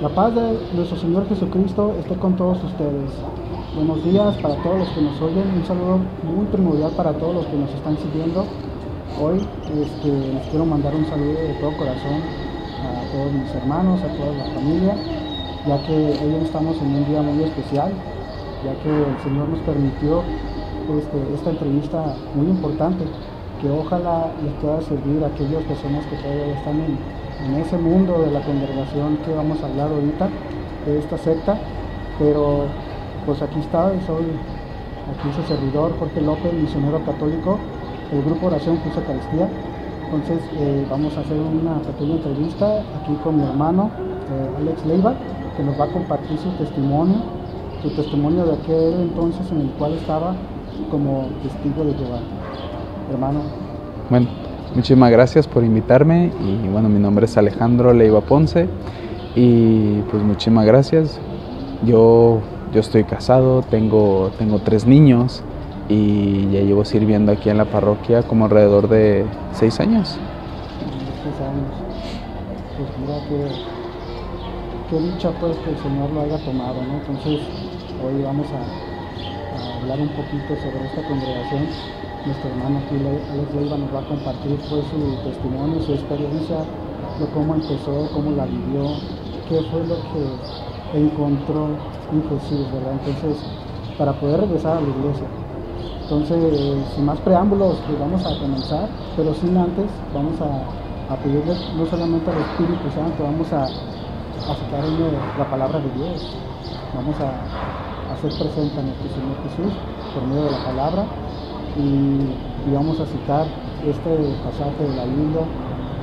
La paz de nuestro Señor Jesucristo esté con todos ustedes. Buenos días para todos los que nos oyen. Un saludo muy primordial para todos los que nos están siguiendo. Hoy les quiero mandar un saludo de todo corazón a todos mis hermanos, a toda la familia, ya que hoy estamos en un día muy especial, ya que el Señor nos permitió esta entrevista muy importante, que ojalá les pueda servir a aquellas personas que todavía están en ese mundo de la congregación que vamos a hablar ahorita, de esta secta. Pero pues aquí está, aquí su servidor Jorge López, misionero católico del grupo Oración Cruz Eucaristía. Entonces vamos a hacer una pequeña entrevista aquí con mi hermano Alex Leiva, que nos va a compartir su testimonio de aquel entonces en el cual estaba como testigo de Jehová. Hermano. Bueno, muchísimas gracias por invitarme y bueno, mi nombre es Alejandro Leiva Ponce y pues muchísimas gracias. Yo estoy casado, tengo 3 niños y ya llevo sirviendo aquí en la parroquia como alrededor de 6 años. 6 años. Pues mira qué dicha pues que el Señor lo haya tomado, ¿no? Entonces hoy vamos a hablar un poquito sobre esta congregación. Nuestro hermano aquí, Alex Leiva, nos va a compartir pues su testimonio, su experiencia, de cómo empezó, cómo la vivió, qué fue lo que encontró en Jesús, ¿verdad? Entonces, para poder regresar a la iglesia. Entonces, sin más preámbulos, pues vamos a comenzar, pero sin antes vamos a pedirle no solamente al Espíritu Santo, vamos a sacar la palabra de Dios, vamos a hacer presente a nuestro Señor Jesús por medio de la palabra. Y vamos a citar este pasaje de la Biblia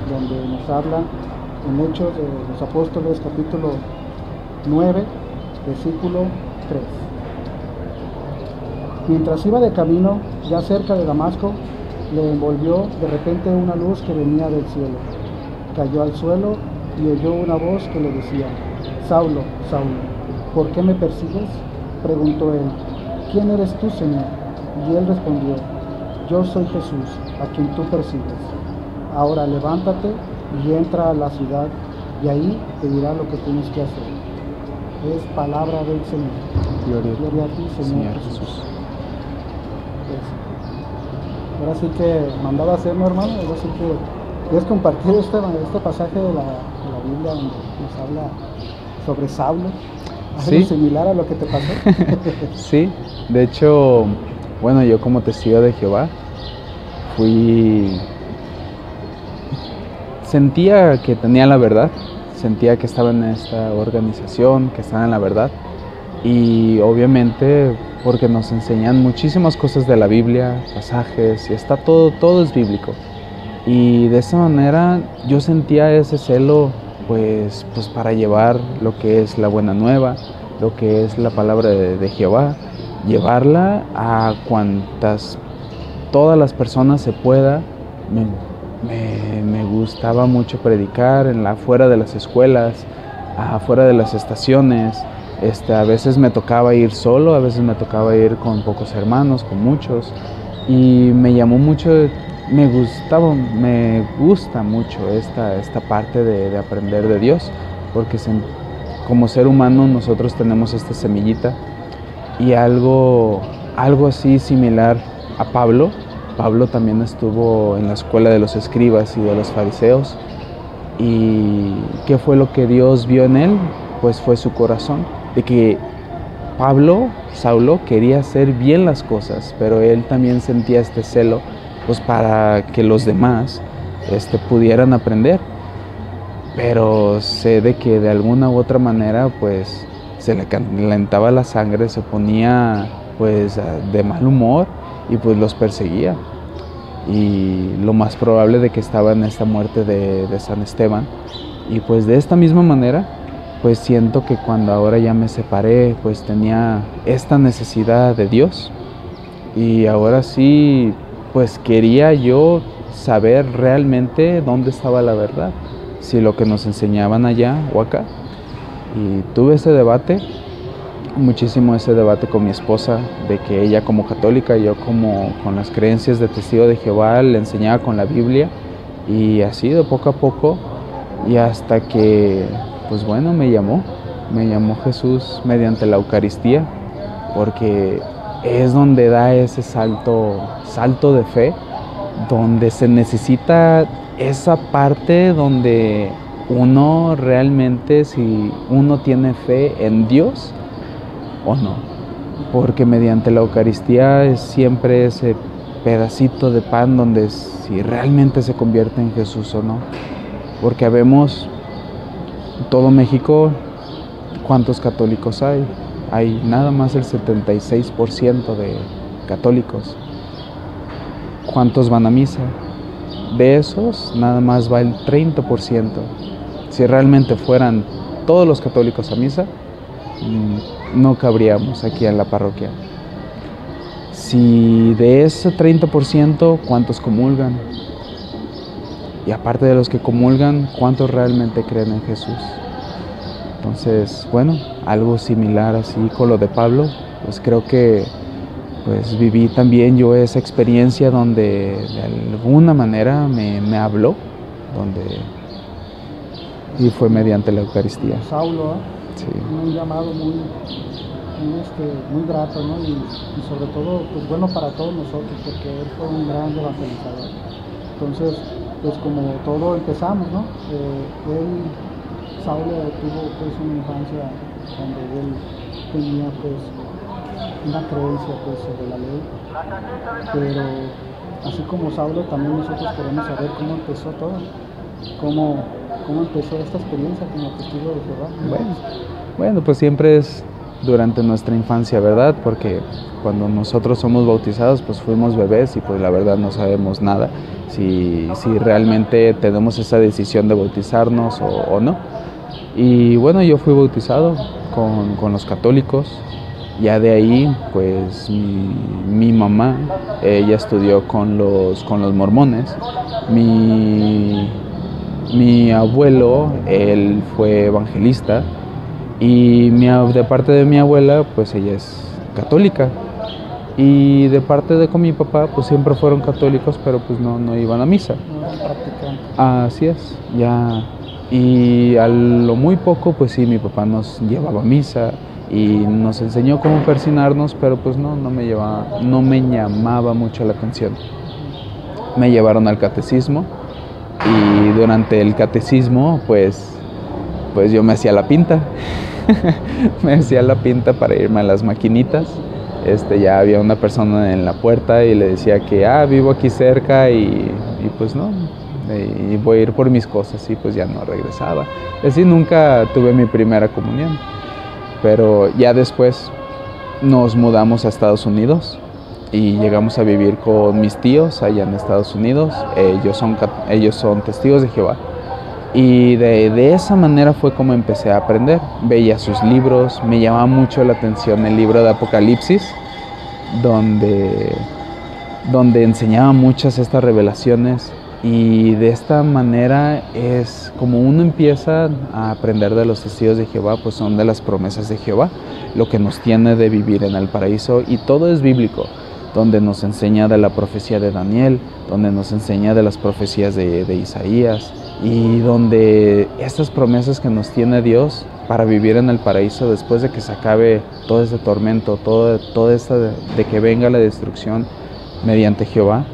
donde nos habla en Hechos de los Apóstoles, capítulo 9, versículo 3. Mientras iba de camino, ya cerca de Damasco, le envolvió de repente una luz que venía del cielo. Cayó al suelo y oyó una voz que le decía: Saulo, Saulo, ¿por qué me persigues? Preguntó él: ¿quién eres tú, Señor? Y él respondió: yo soy Jesús, a quien tú persigues. Ahora levántate y entra a la ciudad, y ahí te dirá lo que tienes que hacer. Es palabra del Señor. Gloria a ti, Señor Jesús. Pues, ahora sí que mandaba hacer, ¿no, hermano? Ahora sí que quieres compartir este pasaje de la Biblia donde nos habla sobre Saulo. ¿Algo ¿Sí? similar a lo que te pasó? Sí, de hecho, bueno, yo como testigo de Jehová sentía que tenía la verdad, sentía que estaba en esta organización, que estaba en la verdad, y obviamente porque nos enseñan muchísimas cosas de la Biblia, pasajes, y está todo es bíblico, y de esa manera yo sentía ese celo pues para llevar lo que es la buena nueva, lo que es la palabra de Jehová, llevarla a todas las personas se pueda. Me gustaba mucho predicar afuera de las escuelas, afuera de las estaciones. A veces me tocaba ir solo, a veces me tocaba ir con pocos hermanos, con muchos, y me llamó mucho, me gusta mucho esta parte de aprender de Dios, porque como ser humano nosotros tenemos esta semillita. Y algo así similar a Pablo. Pablo también estuvo en la escuela de los escribas y de los fariseos. ¿Y qué fue lo que Dios vio en él? Pues fue su corazón, de que Saulo quería hacer bien las cosas, pero él también sentía este celo pues para que los demás pudieran aprender. Pero sé de que de alguna u otra manera pues se le calentaba la sangre, se ponía pues de mal humor y pues los perseguía. Y lo más probable de que estaba en esta muerte de San Esteban. Y pues de esta misma manera pues siento que cuando ahora ya me separé pues tenía esta necesidad de Dios. Y ahora sí pues quería yo saber realmente dónde estaba la verdad, si lo que nos enseñaban allá o acá. Y tuve muchísimo ese debate con mi esposa, de que ella como católica y yo como con las creencias de testigo de Jehová le enseñaba con la Biblia, y así de poco a poco, y hasta que pues bueno, me llamó Jesús mediante la Eucaristía, porque es donde da ese salto de fe, donde se necesita esa parte donde uno realmente, si uno tiene fe en Dios o no, porque mediante la Eucaristía es siempre ese pedacito de pan donde si realmente se convierte en Jesús o no, porque vemos todo México, ¿cuántos católicos hay? Hay nada más el 76% de católicos. ¿Cuántos van a misa? De esos, nada más va el 30%. Si realmente fueran todos los católicos a misa, no cabríamos aquí en la parroquia. Si de ese 30%, ¿cuántos comulgan? Y aparte de los que comulgan, ¿cuántos realmente creen en Jesús? Entonces, bueno, algo similar así con lo de Pablo, pues creo que pues viví también yo esa experiencia donde de alguna manera me habló, y fue mediante la Eucaristía. Saulo, Sí. un llamado muy grato, ¿no? Y sobre todo, pues bueno para todos nosotros, porque él fue un gran evangelizador. Entonces, pues como todo empezamos, ¿no? Saulo tuvo pues una infancia donde él tenía pues una creencia pues sobre la ley, pero así como Saulo también nosotros queremos saber cómo empezó todo, cómo empezó esta experiencia como testigo de Jehová. Bueno, pues siempre es durante nuestra infancia, ¿verdad? Porque cuando nosotros somos bautizados, pues fuimos bebés y pues la verdad no sabemos nada si realmente tenemos esa decisión de bautizarnos o no. Y bueno, yo fui bautizado con los católicos. Ya de ahí, pues mi mamá, ella estudió con los mormones. Mi abuelo, él fue evangelista. Y de parte de mi abuela, pues ella es católica. Y de parte con mi papá, pues siempre fueron católicos, pero pues no iban a misa. No eran practicantes. Así es, ya. Y a lo muy poco, pues sí, mi papá nos llevaba a misa y nos enseñó cómo persignarnos, pero pues no me llamaba mucho la atención. Me llevaron al catecismo y durante el catecismo, pues yo me hacía la pinta. Me hacía la pinta para irme a las maquinitas. Ya había una persona en la puerta y le decía que vivo aquí cerca y pues no, y voy a ir por mis cosas y pues ya no regresaba. Así nunca tuve mi primera comunión, pero ya después nos mudamos a Estados Unidos y llegamos a vivir con mis tíos allá en Estados Unidos. Ellos son testigos de Jehová. Y de esa manera fue como empecé a aprender. Veía sus libros, me llamaba mucho la atención el libro de Apocalipsis, donde enseñaba muchas estas revelaciones. Y de esta manera es como uno empieza a aprender de los testigos de Jehová, pues son de las promesas de Jehová, lo que nos tiene de vivir en el paraíso, y todo es bíblico, donde nos enseña de la profecía de Daniel, donde nos enseña de las profecías de Isaías, y donde estas promesas que nos tiene Dios para vivir en el paraíso después de que se acabe todo ese tormento, todo esta de que venga la destrucción mediante Jehová.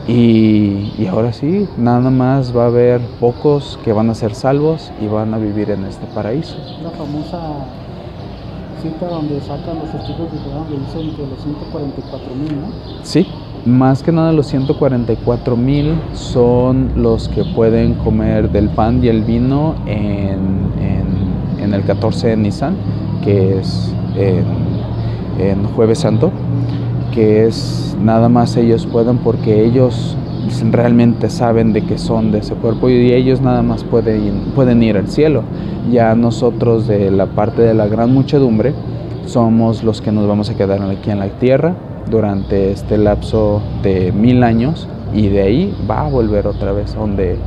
Y ahora sí, nada más va a haber pocos que van a ser salvos y van a vivir en este paraíso. La famosa cita donde sacan los testigos de Jehová, donde dicen que los 144,000, ¿no? Sí. Más que nada los 144,000 son los que pueden comer del pan y el vino en el 14 de Nisan, que es en Jueves Santo, que es nada más ellos pueden porque ellos realmente saben de que son de ese cuerpo y ellos nada más pueden ir al cielo. Ya nosotros de la parte de la gran muchedumbre somos los que nos vamos a quedar aquí en la tierra durante este lapso de 1000 años y de ahí va a volver otra vez, donde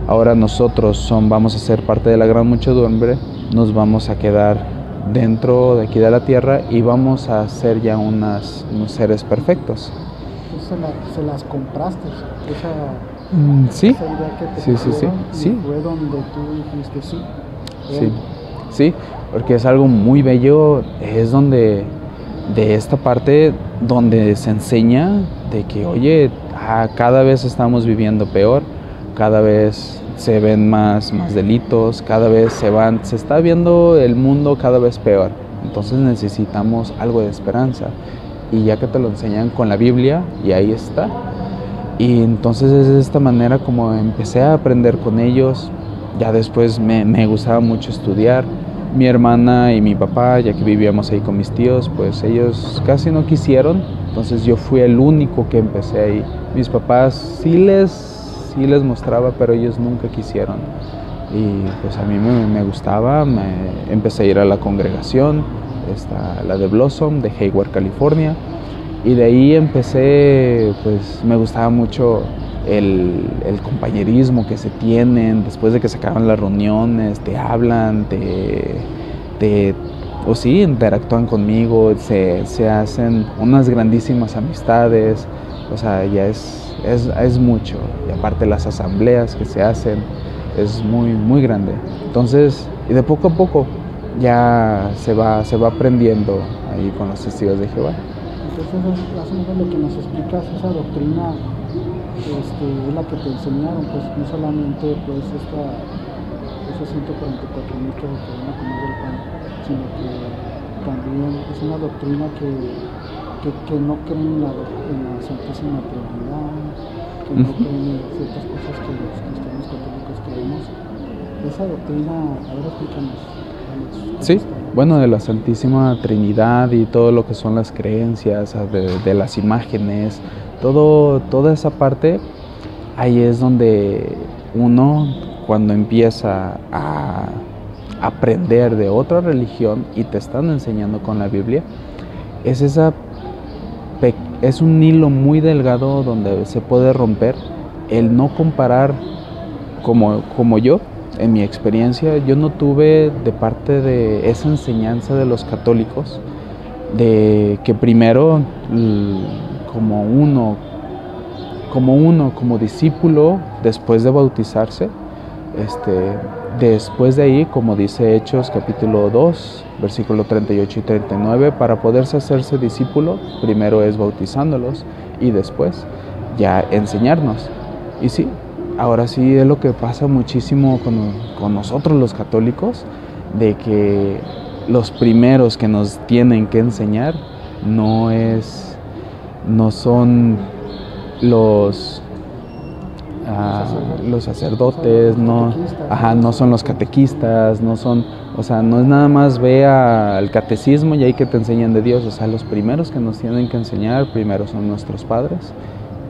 ahora nosotros vamos a ser parte de la gran muchedumbre, nos vamos a quedar dentro de aquí de la tierra y vamos a ser ya unos seres perfectos. Se las compraste, sí, esa idea que te sí. fue donde tú dijiste sí. Sí, sí, porque es algo muy bello, es donde, de esta parte donde se enseña de que, oye, cada vez estamos viviendo peor, cada vez se ven más delitos, cada vez se está viendo el mundo cada vez peor, entonces necesitamos algo de esperanza, y ya que te lo enseñan con la Biblia, y ahí está, y entonces es de esta manera como empecé a aprender con ellos. Ya después me gustaba mucho estudiar. Mi hermana y mi papá, ya que vivíamos ahí con mis tíos, pues ellos casi no quisieron. Entonces yo fui el único que empecé ahí. Mis papás sí les mostraba, pero ellos nunca quisieron. Y pues a mí me gustaba, empecé a ir a la congregación, la de Blossom, de Hayward, California. Y de ahí empecé, pues me gustaba mucho el compañerismo que se tienen después de que se acaban las reuniones, te hablan, o sí, interactúan conmigo, se hacen unas grandísimas amistades, o sea, ya es mucho. Y aparte las asambleas que se hacen, es muy grande. Entonces, y de poco a poco ya se va aprendiendo ahí con los testigos de Jehová. Entonces, más o menos lo que nos explicas, esa doctrina es la que te enseñaron, pues no solamente pues esos 144,000 que van a comer del pan, sino que también es una doctrina que no creen en la Santísima Trinidad, que no creen en ciertas cosas que los cristianos católicos creemos. Esa doctrina, a ver, explícanos. Sí, bueno, de la Santísima Trinidad y todo lo que son las creencias, de las imágenes, toda esa parte, ahí es donde uno, cuando empieza a aprender de otra religión y te están enseñando con la Biblia, es un hilo muy delgado donde se puede romper el no comparar como yo. En mi experiencia, yo no tuve de parte de esa enseñanza de los católicos, de que primero como discípulo, después de bautizarse, después de ahí, como dice Hechos capítulo 2, versículo 38 y 39, para poderse hacerse discípulo, primero es bautizándolos y después ya enseñarnos. Y sí, ahora sí es lo que pasa muchísimo con nosotros los católicos, de que los primeros que nos tienen que enseñar no son los sacerdotes, no son los catequistas, no es nada más ve al catecismo y ahí que te enseñan de Dios. O sea, los primeros que nos tienen que enseñar primero son nuestros padres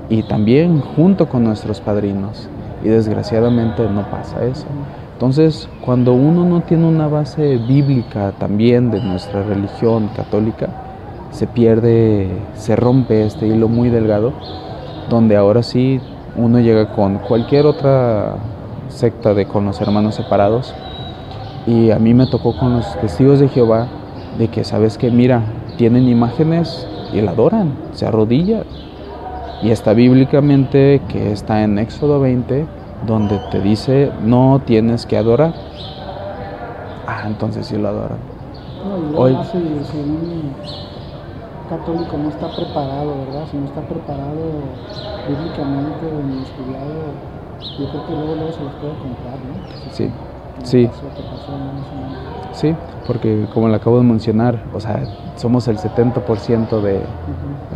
y también junto con nuestros padrinos. Y desgraciadamente no pasa eso. Entonces, cuando uno no tiene una base bíblica también de nuestra religión católica, se pierde, se rompe este hilo muy delgado, donde ahora sí uno llega con cualquier otra secta con los hermanos separados. Y a mí me tocó con los testigos de Jehová, de que sabes que mira, tienen imágenes y la adoran, se arrodillan. Y está bíblicamente que está en Éxodo 20, donde te dice, no tienes que adorar. Entonces sí lo adoran. No, y hoy, si un católico no está preparado, ¿verdad? Si no está preparado bíblicamente ni estudiado, yo creo que luego se los puede comprar, ¿no? Sí, sí. Sí, porque como le acabo de mencionar, o sea, somos el 70% de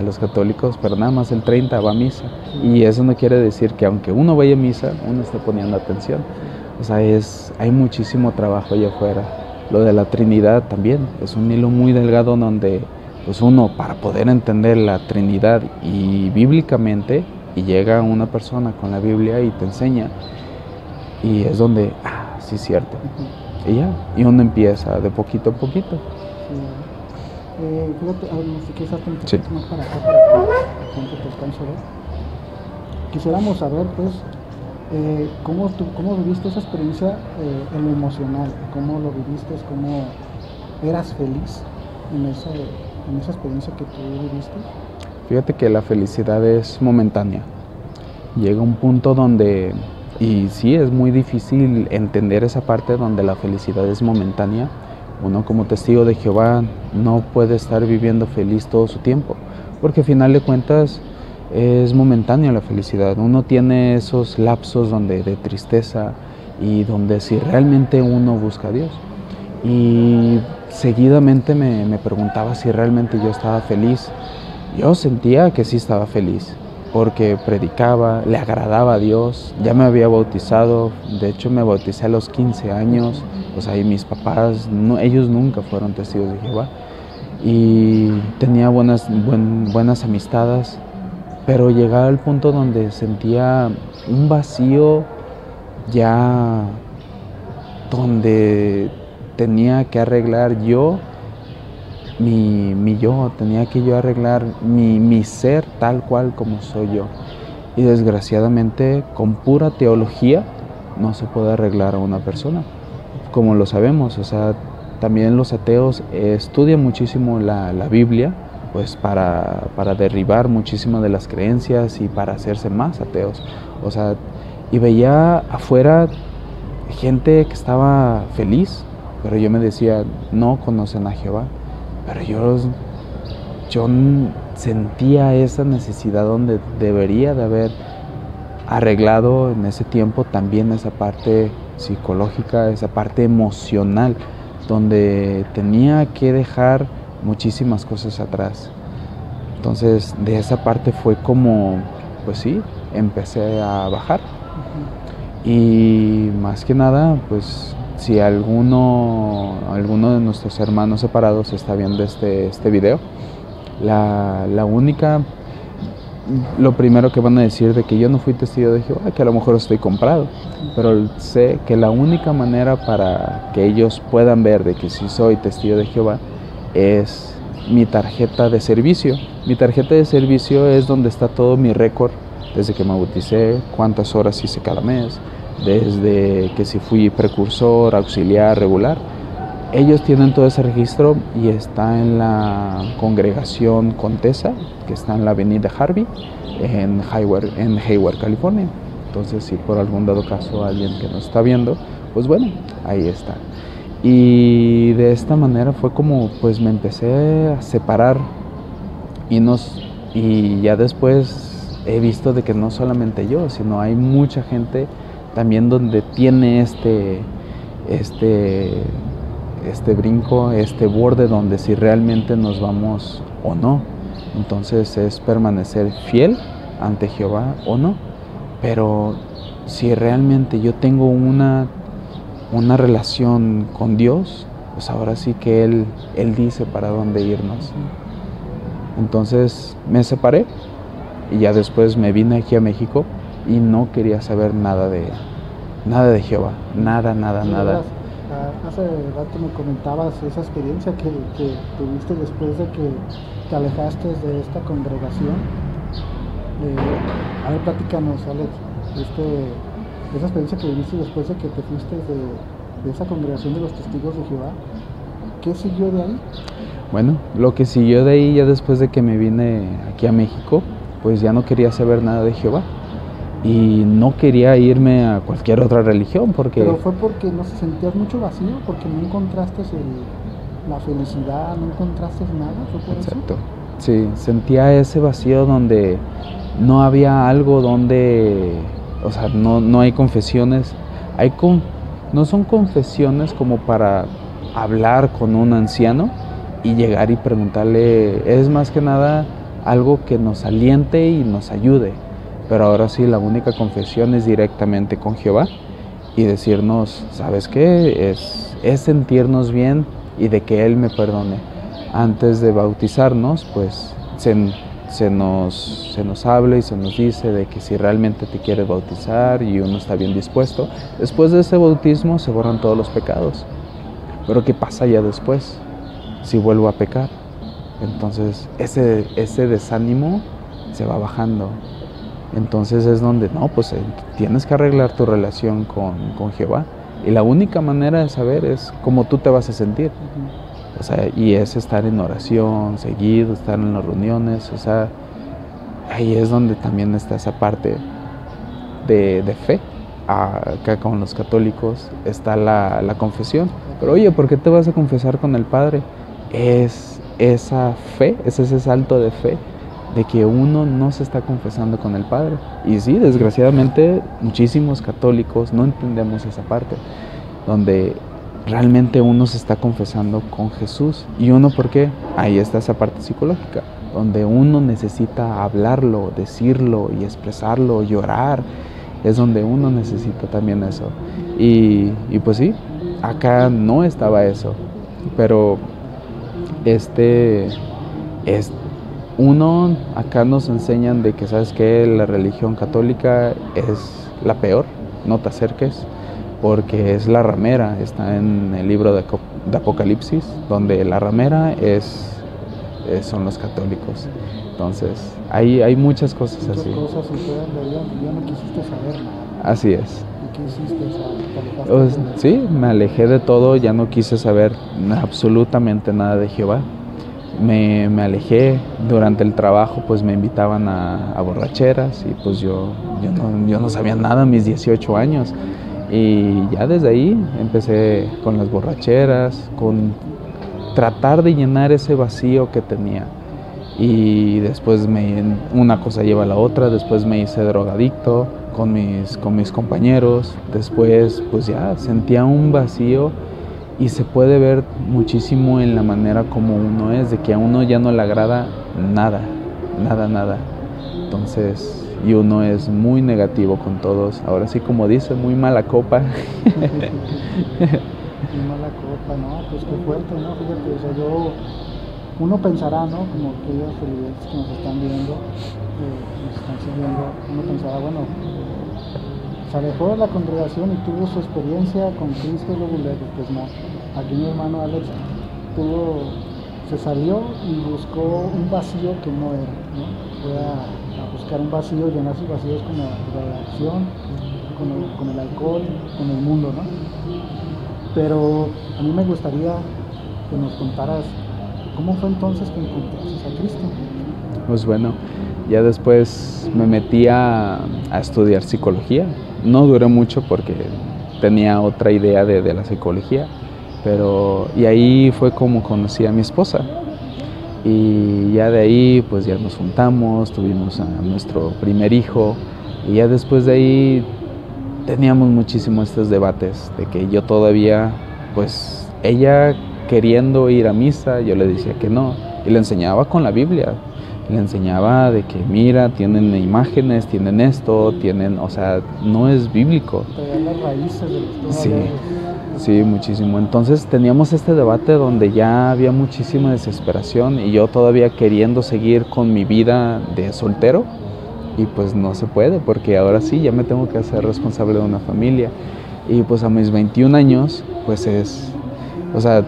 los católicos, pero nada más el 30% va a misa. Y eso no quiere decir que aunque uno vaya a misa, uno esté poniendo atención. O sea, hay muchísimo trabajo allá afuera. Lo de la Trinidad también es un hilo muy delgado donde pues uno, para poder entender la Trinidad y bíblicamente, y llega una persona con la Biblia y te enseña, y es donde, sí es cierto. Y ya, y uno empieza de poquito a poquito. Fíjate, si quieres hacer un poquito más para acá, para que la gente te alcance a ver. Quisiéramos saber, pues, cómo viviste esa experiencia en lo emocional, cómo lo viviste, cómo eras feliz en esa experiencia que tú viviste. Fíjate que la felicidad es momentánea. Llega un punto donde Y sí, es muy difícil entender esa parte donde la felicidad es momentánea. Uno como testigo de Jehová no puede estar viviendo feliz todo su tiempo, porque al final de cuentas es momentánea la felicidad. Uno tiene esos lapsos de tristeza y donde si realmente uno busca a Dios. Y seguidamente me preguntaba si realmente yo estaba feliz. Yo sentía que sí estaba feliz, porque predicaba, le agradaba a Dios, ya me había bautizado, de hecho me bauticé a los 15 años, o sea, y mis papás, no, ellos nunca fueron testigos de Jehová, y tenía buenas amistades, pero llegaba al punto donde sentía un vacío ya donde tenía que arreglar yo mi yo, tenía que yo arreglar mi ser tal cual como soy yo. Y desgraciadamente con pura teología no se puede arreglar a una persona, como lo sabemos. O sea, también los ateos estudian muchísimo la Biblia, pues para derribar muchísimas de las creencias y para hacerse más ateos. O sea, y veía afuera gente que estaba feliz, pero yo me decía, no conocen a Jehová. Pero yo sentía esa necesidad donde debería de haber arreglado en ese tiempo también esa parte psicológica, esa parte emocional, donde tenía que dejar muchísimas cosas atrás. Entonces, de esa parte fue como, pues sí, empecé a bajar. Y más que nada, pues si alguno de nuestros hermanos separados está viendo este video, lo primero que van a decir de que yo no fui testigo de Jehová, que a lo mejor estoy comprado, pero sé que la única manera para que ellos puedan ver de que sí soy testigo de Jehová es mi tarjeta de servicio. Mi tarjeta de servicio es donde está todo mi récord, desde que me bauticé, cuántas horas hice cada mes, desde que si fui precursor, auxiliar, regular. Ellos tienen todo ese registro y está en la congregación Contessa, que está en la avenida Harvey, en Hayward, California. Entonces, si por algún dado caso alguien que nos está viendo, pues bueno, ahí está. Y de esta manera fue como pues me empecé a separar y ya después he visto de que no solamente yo, sino hay mucha gente también donde tiene este brinco, este borde donde si realmente nos vamos o no. Entonces es permanecer fiel ante Jehová o no. Pero si realmente yo tengo una relación con Dios, pues ahora sí que Él dice para dónde irnos. Entonces me separé y ya después me vine aquí a México y no quería saber nada de Jehová, nada. Hace rato me comentabas esa experiencia que tuviste después de que te alejaste de esta congregación. A ver, platícanos, Alex, esa experiencia que viviste después de que te fuiste de esa congregación de los testigos de Jehová. ¿Qué siguió de ahí? Bueno, lo que siguió de ahí ya después de que me vine aquí a México, pues ya no quería saber nada de Jehová. Y no quería irme a cualquier otra religión porque... Pero fue porque no se sentías mucho vacío, porque no encontraste la felicidad, no encontraste nada, ¿fue por Exacto. Eso? Sí, sentía ese vacío donde no había algo donde... O sea, no hay confesiones. No son confesiones como para hablar con un anciano y llegar y preguntarle. Es más que nada algo que nos aliente y nos ayude. Pero ahora sí, la única confesión es directamente con Jehová y decirnos, ¿sabes qué? Es sentirnos bien y de que Él me perdone. Antes de bautizarnos, pues se nos habla y se nos dice de que si realmente te quieres bautizar y uno está bien dispuesto, después de ese bautismo se borran todos los pecados. Pero ¿qué pasa ya después? Si vuelvo a pecar. Entonces ese desánimo se va bajando. Entonces es donde, no, pues tienes que arreglar tu relación con Jehová. Y la única manera de saber es cómo tú te vas a sentir. O sea, y es estar en oración, seguido, estar en las reuniones. O sea, ahí es donde también está esa parte de fe. acá con los católicos está la confesión. Pero oye, ¿por qué te vas a confesar con el Padre? Es esa fe, es ese salto de fe de que uno no se está confesando con el Padre. Y sí, desgraciadamente muchísimos católicos no entendemos esa parte, donde realmente uno se está confesando con Jesús. ¿Y uno por qué? Ahí está esa parte psicológica, donde uno necesita hablarlo, decirlo y expresarlo, llorar. Es donde uno necesita también eso. Y pues sí, acá no estaba eso. Pero uno, acá nos enseñan de que, ¿sabes qué? La religión católica es la peor, no te acerques, porque es la ramera. Está en el libro de Apocalipsis, donde la ramera son los católicos. Entonces, hay muchas cosas así. Muchas cosas, y ya no quisiste saber nada. Así es. ¿Y qué hiciste? O sea, ¿te alejaste Sí, me alejé de todo, ya no quise saber absolutamente nada de Jehová. Me alejé. Durante el trabajo pues me invitaban a borracheras y pues yo no sabía nada a mis 18 años. Y ya desde ahí empecé con las borracheras, con tratar de llenar ese vacío que tenía. Y después una cosa lleva a la otra. Después me hice drogadicto con mis compañeros. Después pues ya sentía un vacío, y se puede ver muchísimo en la manera como uno es, de que a uno ya no le agrada nada. Entonces, y uno es muy negativo con todos. Ahora sí, como dice, muy mala copa. Muy mala copa, ¿no? Pues qué fuerte, ¿no? Fíjate, o sea, uno pensará, ¿no? Como aquellos feligreses que nos están viendo, nos están siguiendo, uno pensará, bueno, se alejó de la congregación y tuvo su experiencia con Cristo y luego pues no. Aquí mi hermano Alex se salió y buscó un vacío que no era, ¿no? Fue a buscar un vacío, llenar sus vacíos con la drogadicción, con el alcohol, con el mundo, ¿no? Pero a mí me gustaría que nos contaras cómo fue entonces que encontraste a Cristo. Pues bueno, ya después me metí a estudiar psicología. No duré mucho porque tenía otra idea de la psicología, y ahí fue como conocí a mi esposa. Y ya de ahí pues ya nos juntamos, tuvimos a nuestro primer hijo, y ya después de ahí teníamos muchísimos estos debates de que yo todavía, pues ella queriendo ir a misa, yo le decía que no, y le enseñaba con la Biblia. Le enseñaba de que mira, tienen imágenes, tienen esto, o sea, no es bíblico. Traer las raíces de los Sí, sí, muchísimo. Entonces teníamos este debate donde ya había muchísima desesperación, y yo todavía queriendo seguir con mi vida de soltero, y pues no se puede, porque ahora sí ya me tengo que hacer responsable de una familia. Y pues a mis 21 años, pues o sea,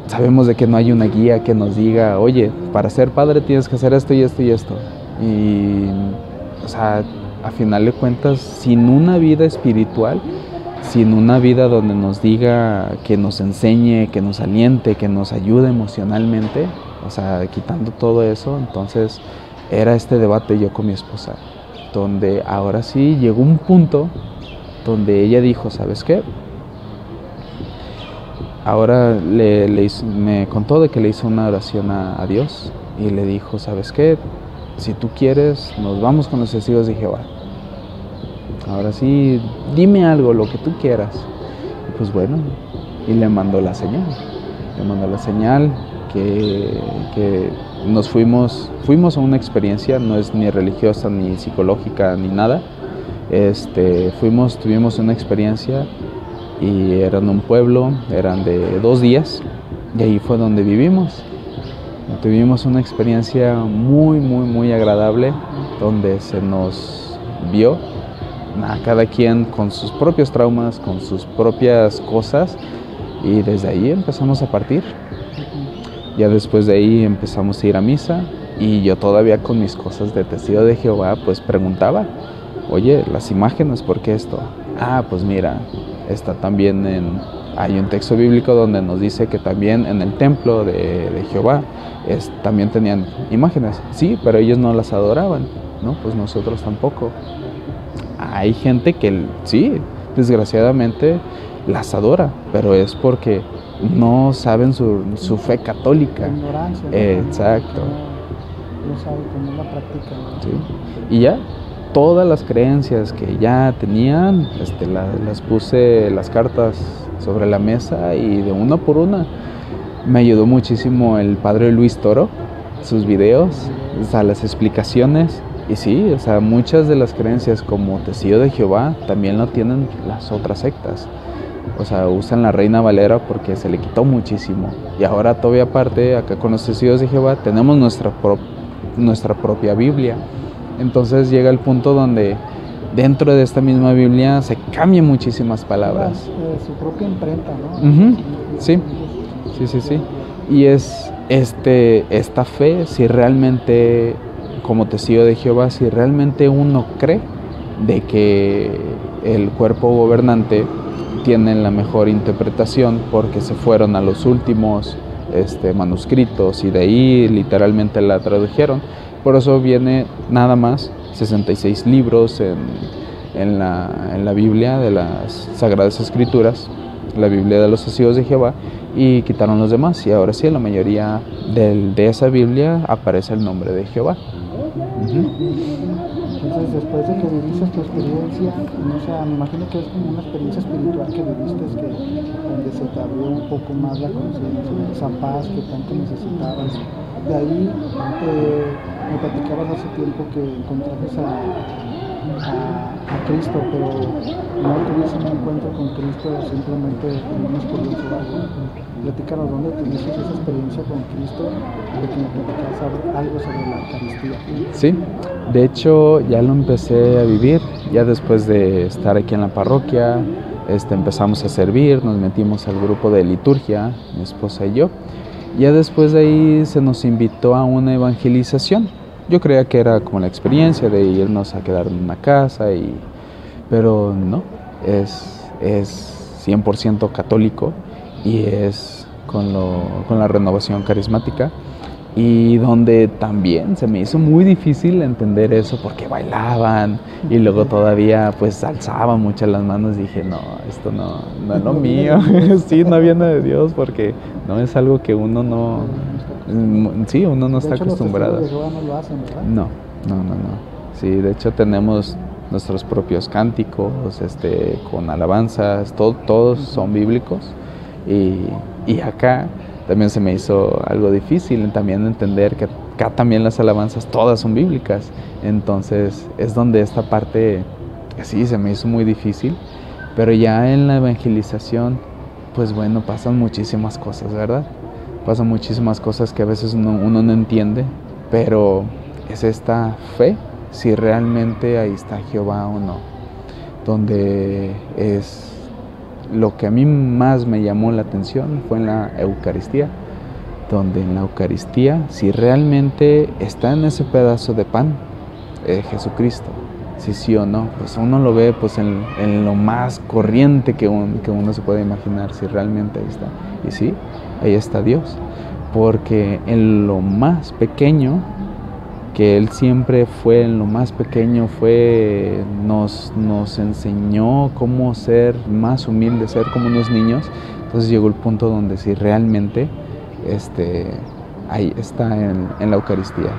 sabemos de que no hay una guía que nos diga, oye, para ser padre tienes que hacer esto y esto y esto. Y, o sea, a final de cuentas, sin una vida espiritual, sin una vida donde nos diga, que nos enseñe, que nos aliente, que nos ayude emocionalmente, o sea, quitando todo eso, entonces era este debate yo con mi esposa, donde ahora sí llegó un punto donde ella dijo, ¿sabes qué? Ahora me contó de que le hizo una oración a Dios, y le dijo, ¿sabes qué? Si tú quieres, nos vamos con los testigos de Jehová. Ahora sí, dime algo, lo que tú quieras. Y pues bueno, y le mandó la señal. Que nos fuimos a una experiencia, no es ni religiosa, ni psicológica, ni nada. Tuvimos una experiencia, y eran un pueblo, eran de 2 días, y ahí fue donde vivimos. Tuvimos una experiencia muy, muy, muy agradable, donde se nos vio a cada quien con sus propios traumas, con sus propias cosas, y desde ahí empezamos a partir. Ya después de ahí empezamos a ir a misa, y yo todavía con mis cosas de testigo de Jehová pues preguntaba, oye, las imágenes, ¿por qué esto? Pues mira, está también hay un texto bíblico donde nos dice que también en el templo de Jehová también tenían imágenes. Sí, pero ellos no las adoraban, ¿no? Pues nosotros tampoco. Hay gente que sí, desgraciadamente las adora, pero es porque no saben su fe católica. La ignorancia, ¿no? Exacto. No sabe cómo la práctica, ¿no? Sí. Y ya, todas las creencias que ya tenían, las puse las cartas sobre la mesa y de una por una. Me ayudó muchísimo el padre Luis Toro, sus videos, o sea, las explicaciones. Y sí, o sea, muchas de las creencias como Testigo de Jehová también lo tienen las otras sectas. O sea, usan la Reina Valera porque se le quitó muchísimo. Y ahora todavía aparte, acá con los Testigos de Jehová, tenemos nuestra propia Biblia. Entonces llega el punto donde dentro de esta misma Biblia se cambian muchísimas palabras. Su propia imprenta, ¿no? Uh-huh. Sí. Y es esta fe, si realmente, como testigo de Jehová, si realmente uno cree de que el cuerpo gobernante tiene la mejor interpretación porque se fueron a los últimos manuscritos y de ahí literalmente la tradujeron. Por eso viene nada más 66 libros en la Biblia de las Sagradas Escrituras, la Biblia de los Testigos de Jehová, y quitaron los demás. Y ahora sí, en la mayoría de esa Biblia aparece el nombre de Jehová. Entonces, después de que viviste tu experiencia, no sé, me imagino que es como una experiencia espiritual que viviste, donde se te abrió un poco más la conciencia, esa paz que tanto necesitabas. De ahí me platicabas hace tiempo que encontraste a Cristo, pero no tuviste un encuentro con Cristo, simplemente tuvimos curioso algo. Platícanos dónde tuviste esa experiencia con Cristo, de que me platicabas algo sobre la Eucaristía. Sí, de hecho ya lo empecé a vivir, ya después de estar aquí en la parroquia, empezamos a servir, nos metimos al grupo de liturgia, mi esposa y yo. Ya después de ahí se nos invitó a una evangelización. Yo creía que era como la experiencia de irnos a quedar en una casa, pero no, es 100% católico y es con la renovación carismática, y donde también se me hizo muy difícil entender eso porque bailaban y luego todavía pues alzaban muchas las manos. Dije, no, esto no es lo mío. Sí, no viene de Dios porque no es algo que uno no está acostumbrado. De hecho, los testigos de Jehová no lo hacen, ¿verdad? No. Sí, de hecho tenemos nuestros propios cánticos, con alabanzas, todos son bíblicos, y acá también se me hizo algo difícil también entender que acá también las alabanzas todas son bíblicas. Entonces es donde esta parte sí se me hizo muy difícil, pero ya en la evangelización pues bueno, pasan muchísimas cosas, ¿verdad? Pasan muchísimas cosas que a veces uno no entiende, pero es esta fe, si realmente ahí está Jehová o no, donde es lo que a mí más me llamó la atención fue en la Eucaristía, donde en la Eucaristía, si realmente está en ese pedazo de pan, Jesucristo, si sí o no, pues uno lo ve pues en lo más corriente que uno se puede imaginar, si realmente ahí está. Y sí, ahí está Dios, porque en lo más pequeño, que Él siempre fue en lo más pequeño, nos enseñó cómo ser más humildes, ser como unos niños. Entonces llegó el punto donde si realmente ahí está en la Eucaristía.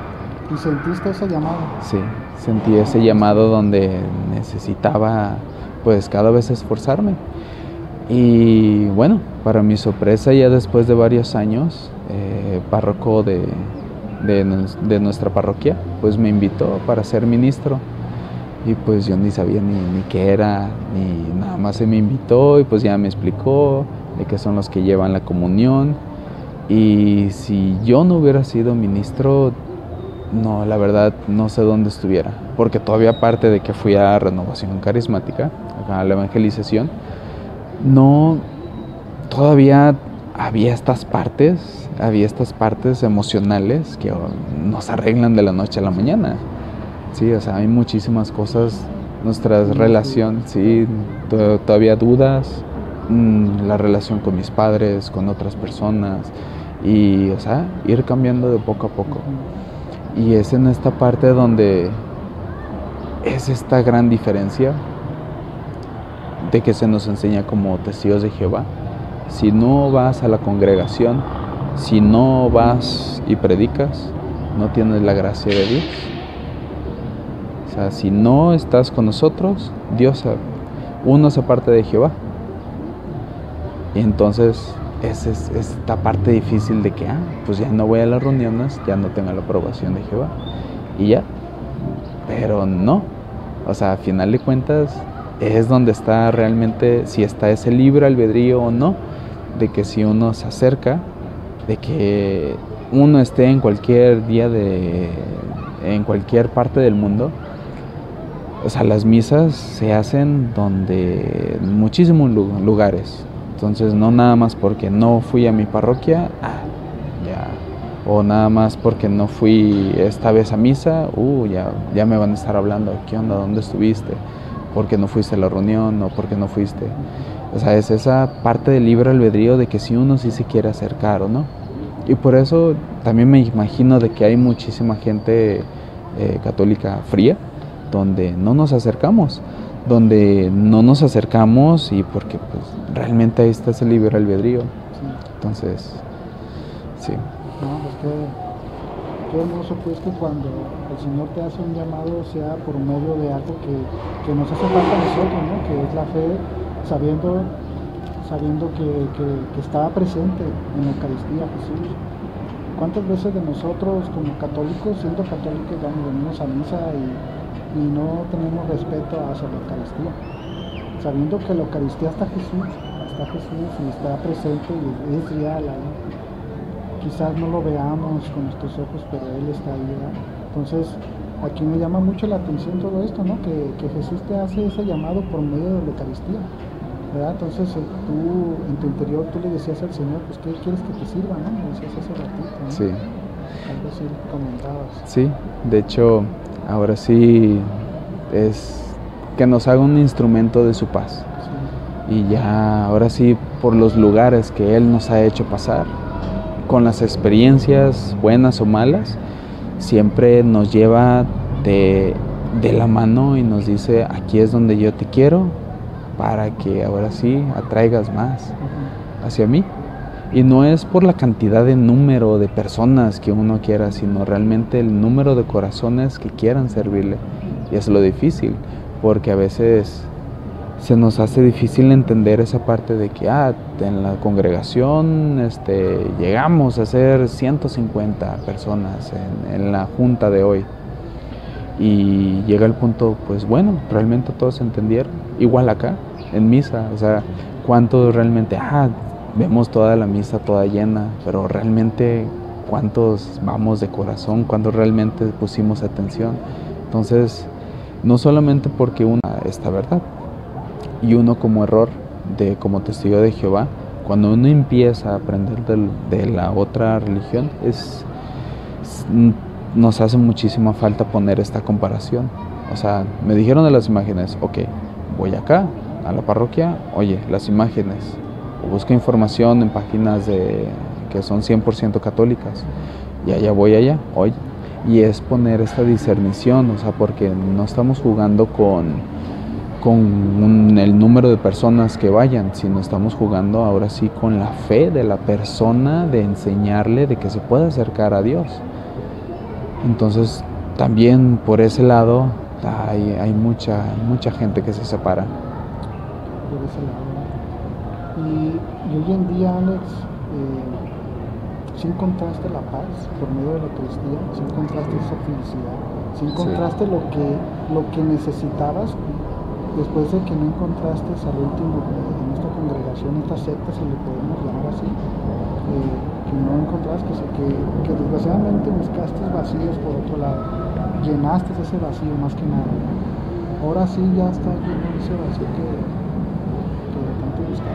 ¿Y sentiste ese llamado? Sí, sentí ese llamado donde necesitaba pues cada vez esforzarme. Y bueno, para mi sorpresa, ya después de varios años, párroco de nuestra parroquia pues me invitó para ser ministro, y pues yo ni sabía ni qué era, ni nada más. Se me invitó y pues ya me explicó de qué son los que llevan la comunión. Y si yo no hubiera sido ministro, no, la verdad no sé dónde estuviera, porque todavía aparte de que fui a renovación carismática, a la evangelización, no, todavía había estas partes emocionales que no se arreglan de la noche a la mañana. Sí, o sea, hay muchísimas cosas, nuestra relación, sí, todavía dudas, la relación con mis padres, con otras personas, y, o sea, ir cambiando de poco a poco. Y es en esta parte donde es esta gran diferencia de que se nos enseña como testigos de Jehová. Si no vas a la congregación, si no vas y predicas, no tienes la gracia de Dios. O sea, si no estás con nosotros, uno se aparte de Jehová. Y entonces es esta parte difícil de que, pues ya no voy a las reuniones, ya no tengo la aprobación de Jehová. Y ya. Pero no. O sea, a final de cuentas, es donde está realmente, si está ese libre albedrío o no, de que si uno se acerca, de que uno esté en cualquier día en cualquier parte del mundo. O sea, las misas se hacen en muchísimos lugares. Entonces, no nada más porque no fui a mi parroquia, ya. O nada más porque no fui esta vez a misa, ya me van a estar hablando, ¿qué onda? ¿Dónde estuviste? ¿Por qué no fuiste a la reunión? ¿O por qué no fuiste? O sea, es esa parte del libre albedrío de que si uno sí se quiere acercar o no. Y por eso también me imagino de que hay muchísima gente católica fría, donde no nos acercamos, y porque pues realmente ahí está ese libre albedrío. Sí. Entonces, sí. No, pues qué hermoso pues que cuando el Señor te hace un llamado sea por medio de algo que nos hace falta a nosotros, ¿no? Que es la fe, sabiendo que estaba presente en la Eucaristía Jesús. ¿Cuántas veces de nosotros como católicos, siendo católicos, venimos a misa y no tenemos respeto hacia la Eucaristía? Sabiendo que la Eucaristía está Jesús y está presente y es real ahí. Quizás no lo veamos con nuestros ojos, pero Él está ahí, ¿verdad? Entonces, aquí me llama mucho la atención todo esto, ¿no? Que Jesús te hace ese llamado por medio de la Eucaristía, ¿verdad? Entonces, tú, en tu interior, tú le decías al Señor, pues, ¿qué quieres que te sirva, no? Me decías hace ratito, ¿no? Sí. Algo así comentabas. Sí, de hecho, ahora sí es que nos haga un instrumento de su paz. Sí. Y ya, ahora sí, por los lugares que Él nos ha hecho pasar, con las experiencias buenas o malas, siempre nos lleva de la mano y nos dice, aquí es donde yo te quiero, para que ahora sí atraigas más hacia mí. Y no es por la cantidad de número de personas que uno quiera, sino realmente el número de corazones que quieran servirle. Y es lo difícil, porque a veces se nos hace difícil entender esa parte de que en la congregación llegamos a ser 150 personas en la junta de hoy. Y llega el punto, pues bueno, realmente todos entendieron. Igual acá, en misa, o sea, cuántos realmente, vemos toda la misa toda llena, pero realmente cuántos vamos de corazón, cuántos realmente pusimos atención. Entonces, no solamente porque esta verdad, y uno como error, como testigo de Jehová, cuando uno empieza a aprender de la otra religión, nos hace muchísima falta poner esta comparación. O sea, me dijeron de las imágenes, ok, voy acá, a la parroquia, oye, las imágenes, o busco información en páginas que son 100% católicas, y allá voy allá, oye, y es poner esta discernición, o sea, porque no estamos jugando con el número de personas que vayan, sino estamos jugando ahora sí con la fe de la persona, de enseñarle de que se puede acercar a Dios. Entonces, también por ese lado hay mucha gente que se separa. Por ese lado. Y hoy en día, Alex, ¿sí encontraste la paz por medio de la Eucaristía? ¿Sí encontraste esa felicidad? ¿Sí encontraste lo que necesitabas? Después de que no encontraste al último en esta congregación, esta secta, si le podemos llamar así, que no encontraste, que desgraciadamente buscaste vacíos por otro lado, llenaste ese vacío más que nada. Ahora sí ya está lleno ese vacío que tanto buscaba.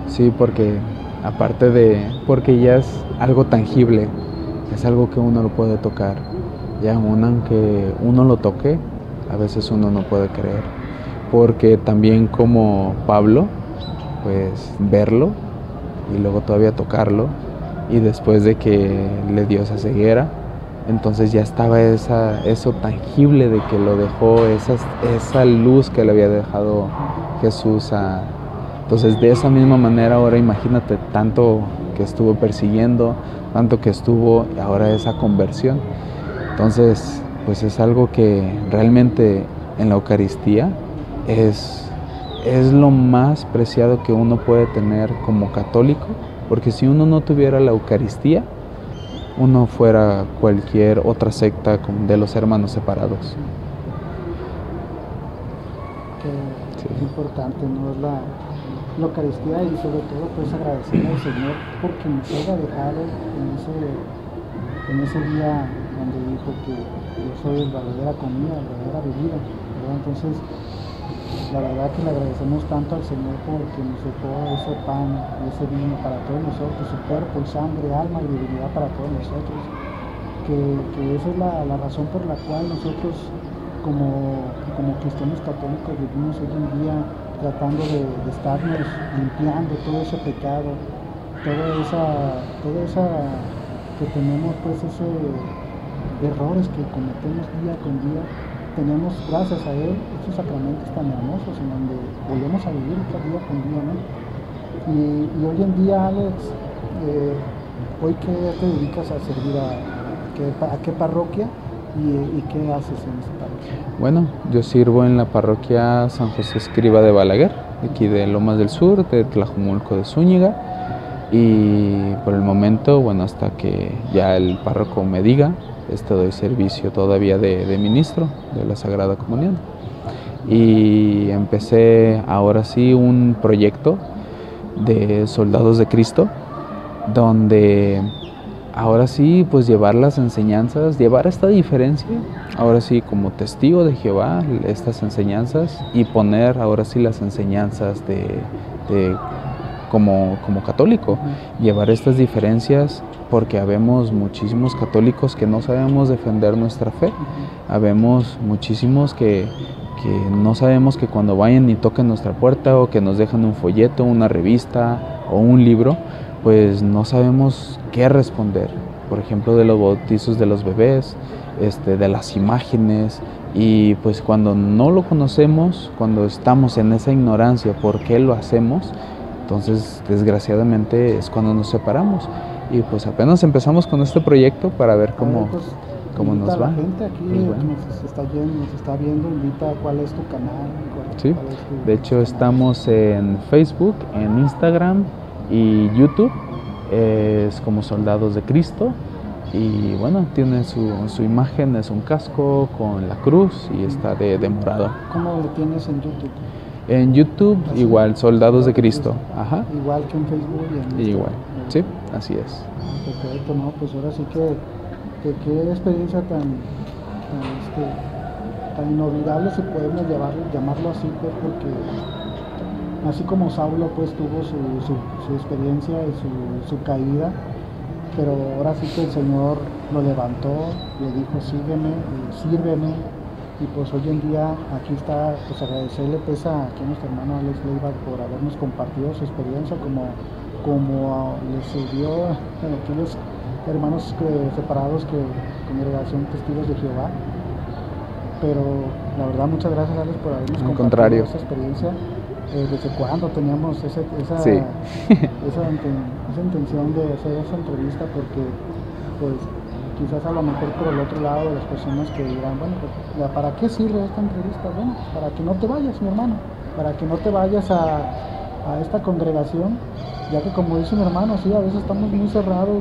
Sí, porque porque ya es algo tangible, es algo que uno lo puede tocar, y aunque uno lo toque, a veces uno no puede creer, porque también como Pablo, pues verlo y luego todavía tocarlo, y después de que le dio esa ceguera, entonces ya estaba eso tangible de que lo dejó, esa luz que le había dejado Jesús. Entonces de esa misma manera ahora imagínate tanto que estuvo persiguiendo, tanto que estuvo, ahora esa conversión. Entonces pues es algo que realmente en la Eucaristía es lo más preciado que uno puede tener como católico, porque si uno no tuviera la Eucaristía, uno fuera cualquier otra secta de los hermanos separados. Que es importante, ¿no? Es la Eucaristía, y sobre todo pues agradecerle al Señor porque nos haya dejado en ese día donde dijo que yo soy la verdadera comida, la verdadera bebida, ¿verdad? Entonces la verdad que le agradecemos tanto al Señor porque nos dejó ese pan y ese vino para todos nosotros, su cuerpo, sangre, alma y divinidad para todos nosotros, que esa es la razón por la cual nosotros como cristianos católicos vivimos hoy en día tratando de estarnos limpiando todo ese pecado, toda esa que tenemos, pues ese errores que cometemos día con día. Tenemos, gracias a Él, estos sacramentos tan hermosos en donde volvemos a vivir día con día, ¿no? Y hoy en día, Alex, hoy ¿qué te dedicas a servir? ¿A qué parroquia? ¿Y qué haces en esa parroquia? Bueno, yo sirvo en la parroquia San José Escriba de Balaguer, aquí de Lomas del Sur, de Tlajumulco de Zúñiga, y por el momento, bueno, hasta que ya el párroco me diga, doy servicio todavía de ministro de la Sagrada Comunión. Y empecé ahora sí un proyecto de Soldados de Cristo, donde ahora sí pues llevar las enseñanzas, llevar esta diferencia, ahora sí como testigo de Jehová, estas enseñanzas, y poner ahora sí las enseñanzas como católico, llevar estas diferencias, porque habemos muchísimos católicos que no sabemos defender nuestra fe, habemos muchísimos que no sabemos que cuando vayan y toquen nuestra puerta o que nos dejan un folleto, una revista o un libro, pues no sabemos qué responder. Por ejemplo, de los bautizos de los bebés, de las imágenes, y pues cuando no lo conocemos, cuando estamos en esa ignorancia por qué lo hacemos, entonces desgraciadamente es cuando nos separamos. Y pues apenas empezamos con este proyecto para ver cómo nos va. La gente aquí nos está viendo, invita cuál es tu canal. Sí, de hecho estamos en Facebook, en Instagram y YouTube, es como Soldados de Cristo, y bueno, tiene su imagen, es un casco con la cruz y está de morado. ¿Cómo lo tienes en YouTube? En YouTube ¿así? Igual, Soldados de Cristo. Ajá. Igual que en Facebook y en Instagram. Igual, sí, así es. Perfecto, no, pues ahora sí que qué experiencia tan inolvidable, si podemos llamarlo así, pues, porque así como Saulo pues tuvo su experiencia y su caída, pero ahora sí que el Señor lo levantó, le dijo sígueme y sírveme, y pues hoy en día aquí está, pues agradecerle pues a nuestro hermano Alex Leiva por habernos compartido su experiencia como les sirvió a aquellos hermanos separados que congregación Testigos de Jehová. Pero la verdad muchas gracias, Alex, por habernos compartido esa experiencia. ¿Desde cuándo teníamos esa intención de hacer esa entrevista? Porque pues quizás a lo mejor por el otro lado de las personas que dirán, bueno, pues, ¿para qué sirve esta entrevista? Bueno, pues para que no te vayas, mi hermano, para que no te vayas a esta congregación, ya que como dice mi hermano, sí, a veces estamos muy cerrados,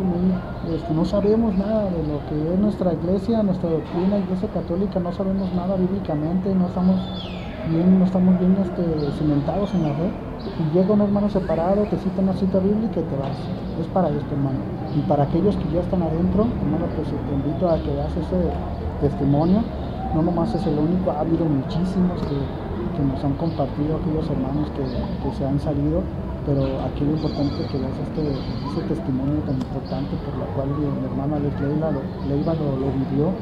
no sabemos nada de lo que es nuestra iglesia, nuestra doctrina, iglesia católica, no sabemos nada bíblicamente, no estamos bien cimentados en la fe, y llega un hermano separado, te cita una cita bíblica y te vas. Es para esto, hermano. Y para aquellos que ya están adentro, hermano, pues te invito a que veas ese testimonio. No nomás es el único, ha habido muchísimos que nos han compartido, aquellos hermanos que se han salido, pero aquí lo importante es que veas ese testimonio tan importante por la cual mi hermano Alex Leiva lo vivió.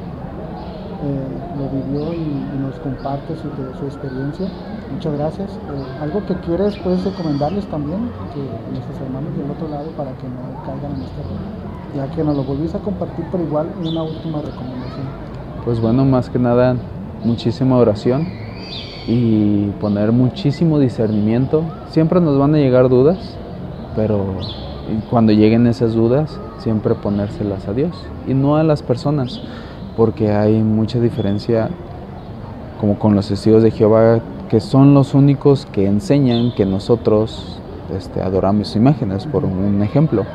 lo vivió y nos comparte su experiencia. Muchas gracias. ¿Algo que quieres puedes recomendarles también que nuestros hermanos del otro lado para que no caigan en este error? Ya que nos lo volvís a compartir, pero igual una última recomendación. Pues bueno, más que nada, muchísima oración y poner muchísimo discernimiento. Siempre nos van a llegar dudas, pero cuando lleguen esas dudas, siempre ponérselas a Dios y no a las personas, porque hay mucha diferencia, como con los testigos de Jehová, que son los únicos que enseñan que nosotros adoramos imágenes, por un ejemplo.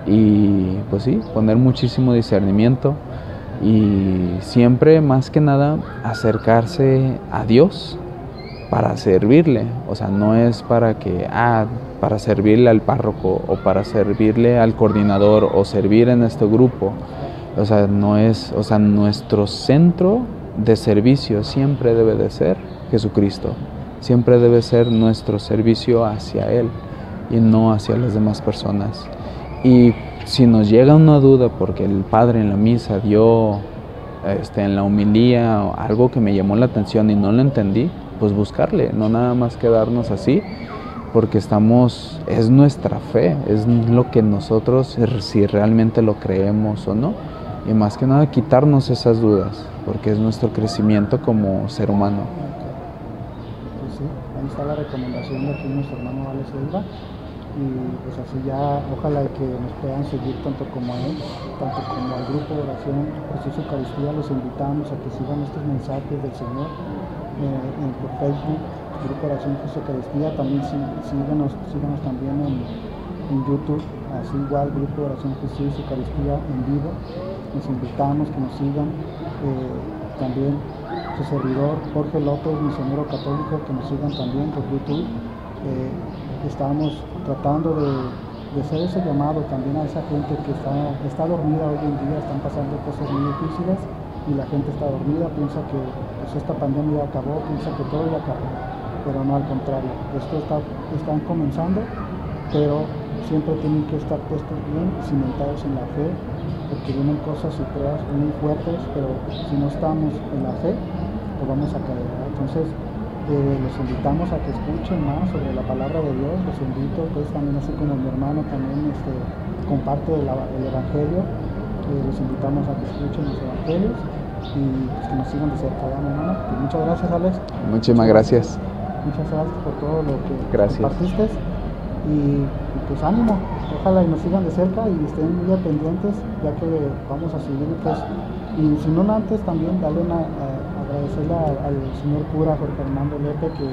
Y pues sí, poner muchísimo discernimiento y siempre, más que nada, acercarse a Dios para servirle. O sea, no es para para servirle al párroco o para servirle al coordinador o servir en este grupo. O sea, nuestro centro de servicio siempre debe de ser Jesucristo. Siempre debe ser nuestro servicio hacia Él y no hacia las demás personas. Y si nos llega una duda porque el padre en la misa dio en la homilía algo que me llamó la atención y no lo entendí, pues buscarle, no nada más quedarnos así, porque es nuestra fe, es lo que nosotros, si realmente lo creemos o no, y más que nada quitarnos esas dudas, porque es nuestro crecimiento como ser humano. Pues sí, ahí está la recomendación de aquí nuestro hermano Alex Leiva. Y pues así ya, ojalá que nos puedan seguir tanto como a él, tanto como al grupo de oración Jesús Eucaristía. Los invitamos a que sigan estos mensajes del Señor por Facebook, grupo de oración Jesús Eucaristía. También síganos también en YouTube, así igual grupo de oración Jesús Eucaristía en vivo. Los invitamos que nos sigan. También su servidor Jorge López, misionero católico, que nos sigan también por YouTube. Estamos tratando de hacer ese llamado también a esa gente que está dormida hoy en día. Están pasando cosas muy difíciles y la gente está dormida, piensa que pues, esta pandemia ya acabó, piensa que todo ya acabó, pero no, al contrario, están comenzando, pero siempre tienen que estar puestos bien, cimentados en la fe, porque vienen cosas y pruebas muy fuertes, pero si no estamos en la fe, pues vamos a caer, ¿verdad? Entonces los invitamos a que escuchen más sobre la palabra de Dios. Los invito, pues también así como mi hermano también comparte el Evangelio. Los invitamos a que escuchen los Evangelios y pues, que nos sigan de cerca, ¿verdad, mi hermano? Y muchas gracias, Alex. Muchísimas gracias. Muchas gracias por todo lo que compartiste. Y pues ánimo, ojalá y nos sigan de cerca y estén muy pendientes, ya que vamos a seguir, pues, y si no antes también agradecerle al señor cura Jorge Armando Lepe, que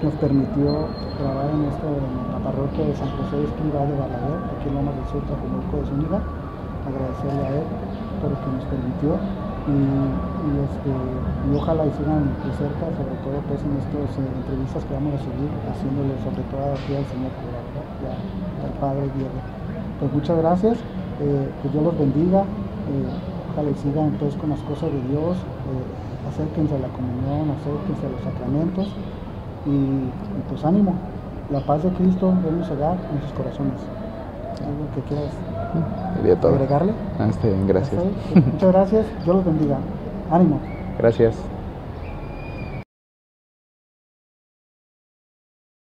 nos permitió grabar en la parroquia de San José Escrivá de Balaguer, aquí en Lomas del Sur, Tlajomulco de Zúñiga. Agradecerle a él por lo que nos permitió y ojalá y sigan de cerca, sobre todo pues en estas entrevistas que vamos a seguir haciéndole, sobre todo aquí al señor cura, y al padre Diego. Pues muchas gracias, que Dios los bendiga, ojalá y sigan entonces con las cosas de Dios. Acérquense a la comunión, acérquense a los sacramentos y pues ánimo, la paz de Cristo debe llegar en sus corazones. ¿Algo que quieras agregarle? Gracias. Muchas gracias, Dios los bendiga, ánimo. Gracias.